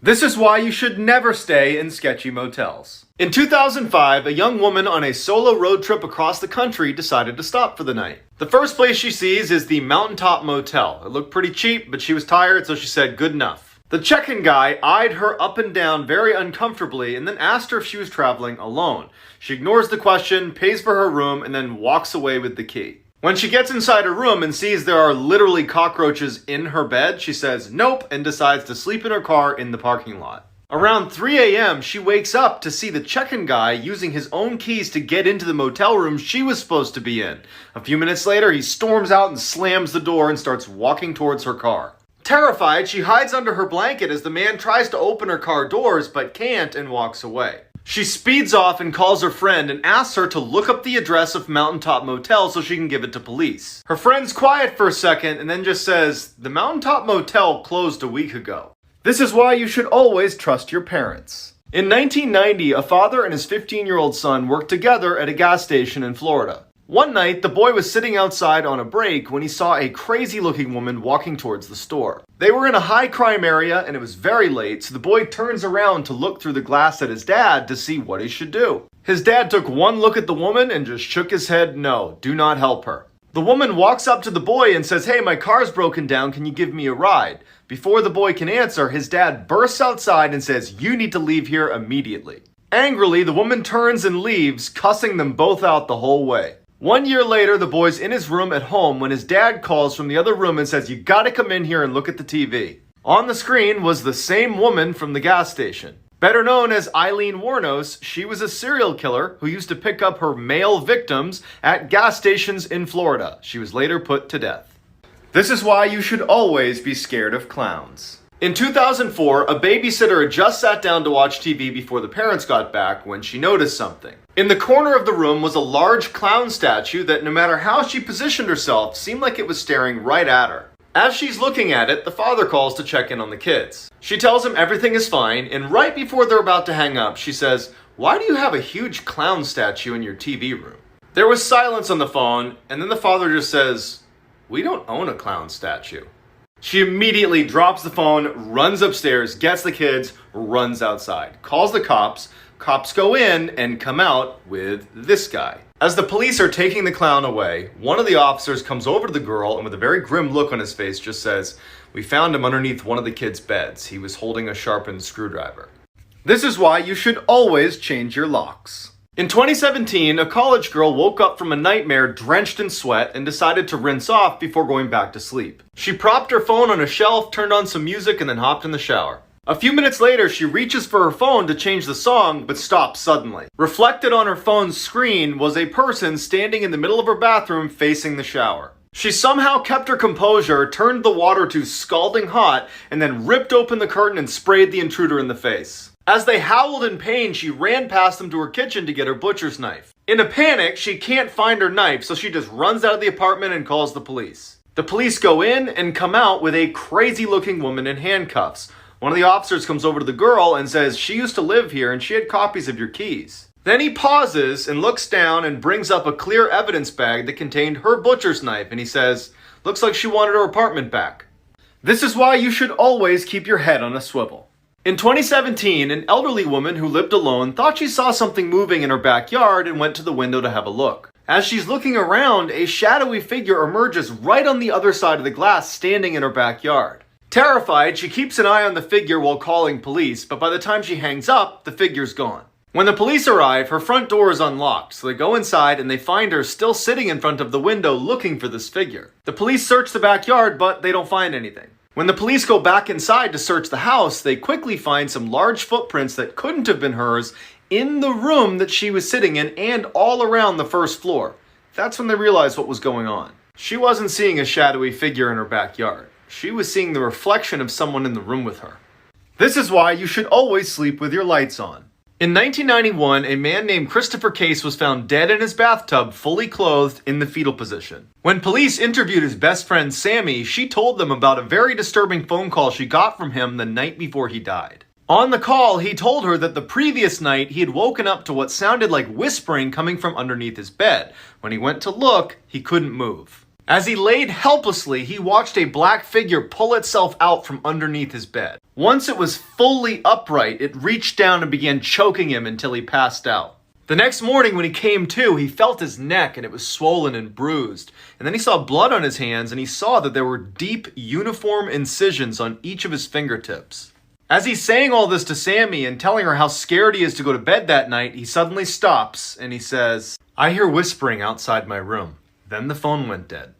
This is why you should never stay in sketchy motels. In 2005, a young woman on a solo road trip across the country decided to stop for the night. The first place she sees is the Mountaintop Motel. It looked pretty cheap, but she was tired, so she said good enough. The check-in guy eyed her up and down very uncomfortably and then asked her if she was traveling alone. She ignores the question, pays for her room, and then walks away with the key. When she gets inside her room and sees there are literally cockroaches in her bed, she says nope and decides to sleep in her car in the parking lot. Around 3 a.m., she wakes up to see the check-in guy using his own keys to get into the motel room she was supposed to be in. A few minutes later, he storms out and slams the door and starts walking towards her car. Terrified, she hides under her blanket as the man tries to open her car doors but can't and walks away. She speeds off and calls her friend and asks her to look up the address of Mountaintop Motel so she can give it to police. Her friend's quiet for a second and then just says, "The Mountaintop Motel closed a week ago." This is why you should always trust your parents. In 1990, a father and his 15-year-old son worked together at a gas station in Florida. One night, the boy was sitting outside on a break when he saw a crazy-looking woman walking towards the store. They were in a high-crime area and it was very late, so the boy turns around to look through the glass at his dad to see what he should do. His dad took one look at the woman and just shook his head, no, do not help her. The woman walks up to the boy and says, "Hey, my car's broken down, can you give me a ride?" Before the boy can answer, his dad bursts outside and says, "You need to leave here immediately." Angrily, the woman turns and leaves, cussing them both out the whole way. 1 year later, the boy's in his room at home when his dad calls from the other room and says, "You gotta come in here and look at the TV." On the screen was the same woman from the gas station. Better known as Eileen Wuornos, she was a serial killer who used to pick up her male victims at gas stations in Florida. She was later put to death. This is why you should always be scared of clowns. In 2004, a babysitter had just sat down to watch TV before the parents got back when she noticed something. In the corner of the room was a large clown statue that, no matter how she positioned herself, seemed like it was staring right at her. As she's looking at it, the father calls to check in on the kids. She tells him everything is fine, and right before they're about to hang up, she says, "Why do you have a huge clown statue in your TV room?" There was silence on the phone, and then the father just says, "We don't own a clown statue." She immediately drops the phone, runs upstairs, gets the kids, runs outside, calls the cops. Cops go in and come out with this guy. As the police are taking the clown away, one of the officers comes over to the girl and with a very grim look on his face just says, "We found him underneath one of the kids' beds. He was holding a sharpened screwdriver." This is why you should always change your locks. In 2017, a college girl woke up from a nightmare drenched in sweat and decided to rinse off before going back to sleep. She propped her phone on a shelf, turned on some music, and then hopped in the shower. A few minutes later, she reaches for her phone to change the song, but stops suddenly. Reflected on her phone's screen was a person standing in the middle of her bathroom facing the shower. She somehow kept her composure, turned the water to scalding hot, and then ripped open the curtain and sprayed the intruder in the face. As they howled in pain, she ran past them to her kitchen to get her butcher's knife. In a panic, she can't find her knife, so she just runs out of the apartment and calls the police. The police go in and come out with a crazy-looking woman in handcuffs. One of the officers comes over to the girl and says, "She used to live here and she had copies of your keys." Then he pauses and looks down and brings up a clear evidence bag that contained her butcher's knife, and he says, "Looks like she wanted her apartment back." This is why you should always keep your head on a swivel. In 2017, an elderly woman who lived alone thought she saw something moving in her backyard and went to the window to have a look. As she's looking around, a shadowy figure emerges right on the other side of the glass, standing in her backyard. Terrified, she keeps an eye on the figure while calling police, but by the time she hangs up, the figure's gone. When the police arrive, her front door is unlocked, so they go inside and they find her still sitting in front of the window looking for this figure. The police search the backyard, but they don't find anything. When the police go back inside to search the house, they quickly find some large footprints that couldn't have been hers in the room that she was sitting in and all around the first floor. That's when they realized what was going on. She wasn't seeing a shadowy figure in her backyard. She was seeing the reflection of someone in the room with her. This is why you should always sleep with your lights on. In 1991, a man named Christopher Case was found dead in his bathtub, fully clothed in the fetal position. When police interviewed his best friend Sammy, she told them about a very disturbing phone call she got from him the night before he died. On the call, he told her that the previous night he had woken up to what sounded like whispering coming from underneath his bed. When he went to look, he couldn't move. As he laid helplessly, he watched a black figure pull itself out from underneath his bed. Once it was fully upright, it reached down and began choking him until he passed out. The next morning when he came to, he felt his neck and it was swollen and bruised. And then he saw blood on his hands and he saw that there were deep, uniform incisions on each of his fingertips. As he's saying all this to Sammy and telling her how scared he is to go to bed that night, he suddenly stops and he says, "I hear whispering outside my room." Then the phone went dead.